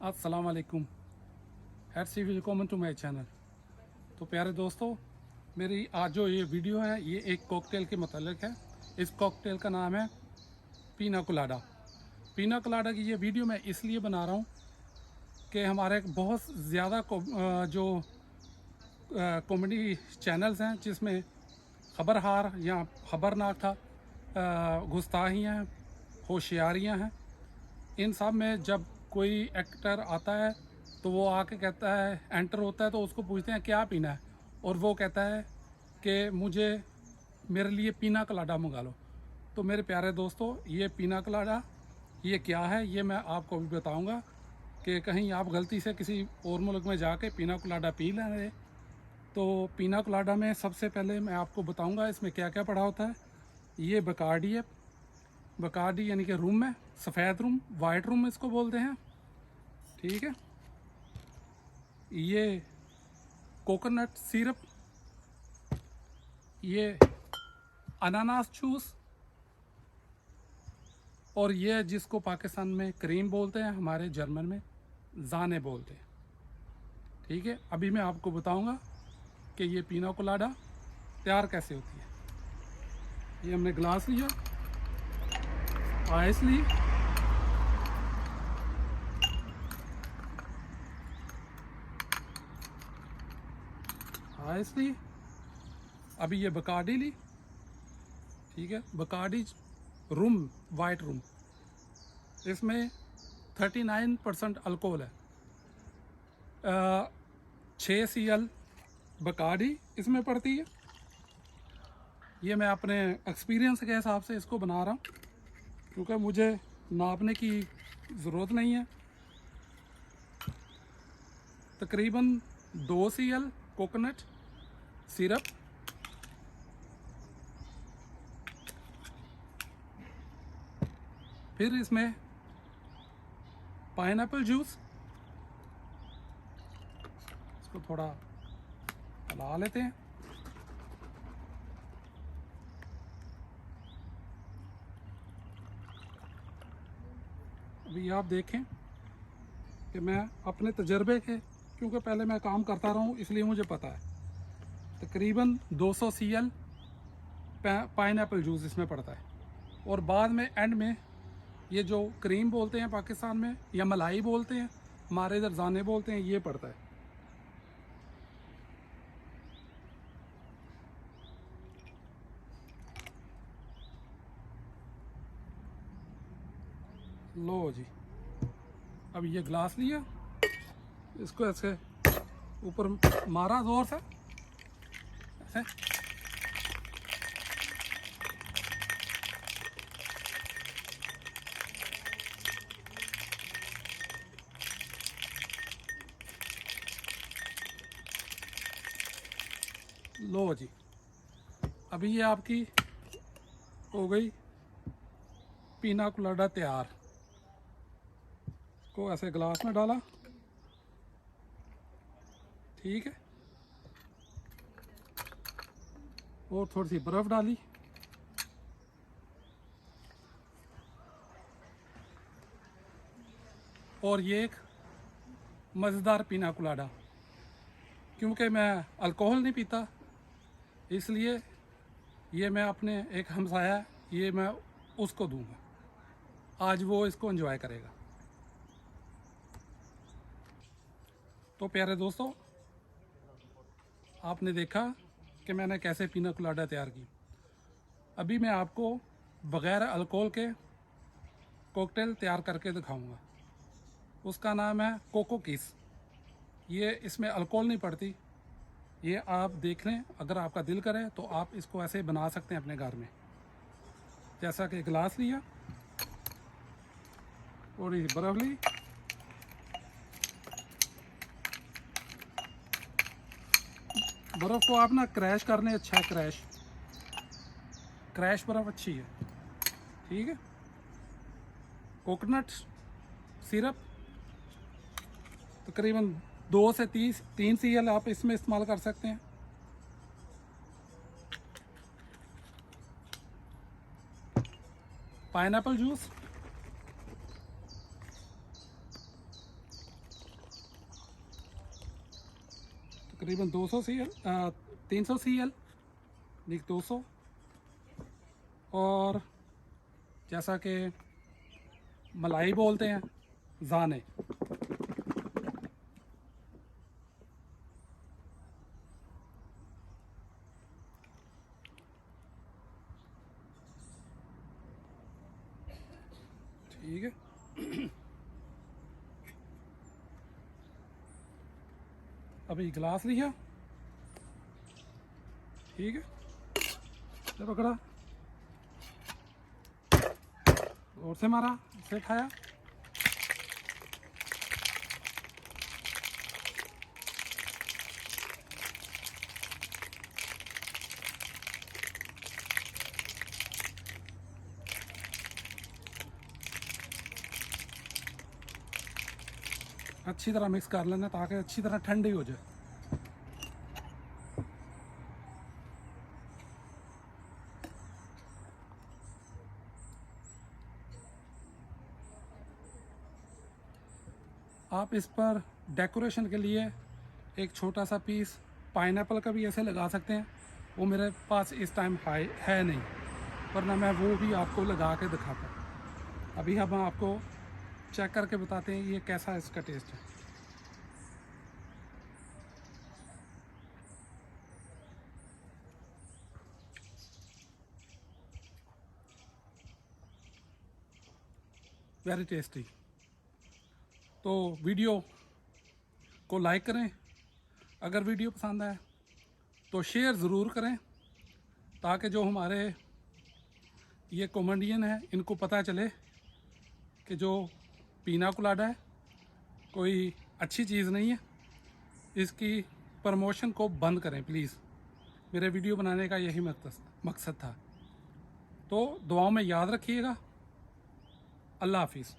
अस्सलाम वालेकुम। हेर्सी welcome to my channel. तो प्यारे दोस्तों, मेरी आज जो ये वीडियो है ये एक कॉकटेल के मतलब है। इस कॉकटेल का नाम है पीना कोलाडा। पीना कोलाडा की ये वीडियो मैं इसलिए बना रहा हूँ कि हमारे बहुत ज़्यादा जो कॉमेडी चैनल्स हैं जिसमें खबरहार या खबरनाक था, गुस्ताखियाँ हैं, होशियारियाँ हैं, इन सब में जब कोई एक्टर आता है तो वो आके कहता है, एंटर होता है तो उसको पूछते हैं क्या पीना है, और वो कहता है कि मुझे मेरे लिए पीना कोलाडा मंगा लो। तो मेरे प्यारे दोस्तों, ये पीना कोलाडा ये क्या है ये मैं आपको भी बताऊंगा कि कहीं आप गलती से किसी और मुल्क में जाके पीना कोलाडा पी लें। तो पीना कोलाडा में सबसे पहले मैं आपको बताऊंगा इसमें क्या क्या पड़ा होता है। ये बकार्डी है, बकार्डी यानी कि रूम है, सफ़ेद रूम, वाइट रूम इसको बोलते हैं, ठीक है। ये कोकोनट सिरप, ये अनानास जूस, और ये जिसको पाकिस्तान में क्रीम बोलते हैं, हमारे जर्मन में जाने बोलते हैं, ठीक है। अभी मैं आपको बताऊंगा कि ये पीना कोलाडा तैयार कैसे होती है। ये हमने गिलास लिया, आइस ली, आइस ली, अभी ये बकार्डी ली, ठीक है। बकार्डी रूम, वाइट रूम, इसमें 39% अल्कोहल है। 6 CL बकार्डी इसमें पड़ती है। ये मैं अपने एक्सपीरियंस के हिसाब से इसको बना रहा हूँ क्योंकि मुझे नापने की ज़रूरत नहीं है। तकरीबन 2 CL कोकोनट सिरप, फिर इसमें पाइनएप्पल जूस, इसको थोड़ा हिला लेते हैं। अभी आप देखें कि मैं अपने तजर्बे के, क्योंकि पहले मैं काम करता रहा हूँ इसलिए मुझे पता है, तकरीबन 200 CL पाइनएप्पल जूस इसमें पड़ता है। और बाद में एंड में ये जो क्रीम बोलते हैं पाकिस्तान में, या मलाई बोलते हैं, हमारे इधर जाने बोलते हैं, ये पड़ता है। लो जी, अब ये गिलास लिया, इसको ऐसे ऊपर मारा जोर से, ऐसे लो जी। अभी ये आपकी हो गई पीना कोलाडा तैयार। को ऐसे गिलास में डाला, ठीक है, और थोड़ी सी बर्फ़ डाली, और ये एक मज़ेदार पीना कोलाडा। क्योंकि मैं अल्कोहल नहीं पीता इसलिए ये मैं अपने एक हमसाया, ये मैं उसको दूंगा, आज वो इसको एंजॉय करेगा। तो प्यारे दोस्तों, आपने देखा कि मैंने कैसे पीना कोलाडा तैयार की। अभी मैं आपको बग़ैर अल्कोहल के कॉकटेल तैयार करके दिखाऊंगा। उसका नाम है कोको किस। ये इसमें अल्कोहल नहीं पड़ती, ये आप देख लें, अगर आपका दिल करे तो आप इसको ऐसे बना सकते हैं अपने घर में। जैसा कि गिलास लिया, थोड़ी बर्फ़ ली, बर्फ़ को आप ना क्रैश करने, अच्छा है क्रैश, क्रैश बर्फ़ अच्छी है, ठीक है। कोकोनट सिरप तकरीबन 2 से 3 CL आप इसमें इस्तेमाल कर सकते हैं। पाइनएप्पल जूस, तकरीबन 200 CL 300 CL, नहीं 200। और जैसा कि मलाई बोलते हैं, जाने। ठीक है, अभी गिलास लिया, ठीक है, जब पकड़ा और से मारा, से खाया। अच्छी तरह मिक्स कर लेना ताकि अच्छी तरह ठंडी हो जाए। आप इस पर डेकोरेशन के लिए एक छोटा सा पीस पाइनएप्पल का भी ऐसे लगा सकते हैं। वो मेरे पास इस टाइम है नहीं, वरना मैं वो भी आपको लगा के दिखाता। अभी हम आपको चेक करके बताते हैं ये कैसा इसका टेस्ट है। Very tasty. तो वीडियो को लाइक करें, अगर वीडियो पसंद आए तो शेयर ज़रूर करें, ताकि जो हमारे ये कॉमेडियन है इनको पता चले कि जो पीना कोलाडा है कोई अच्छी चीज़ नहीं है। इसकी प्रमोशन को बंद करें प्लीज़। मेरे वीडियो बनाने का यही मकसद था। तो दुआओं में याद रखिएगा। अल्लाह हाफिज़।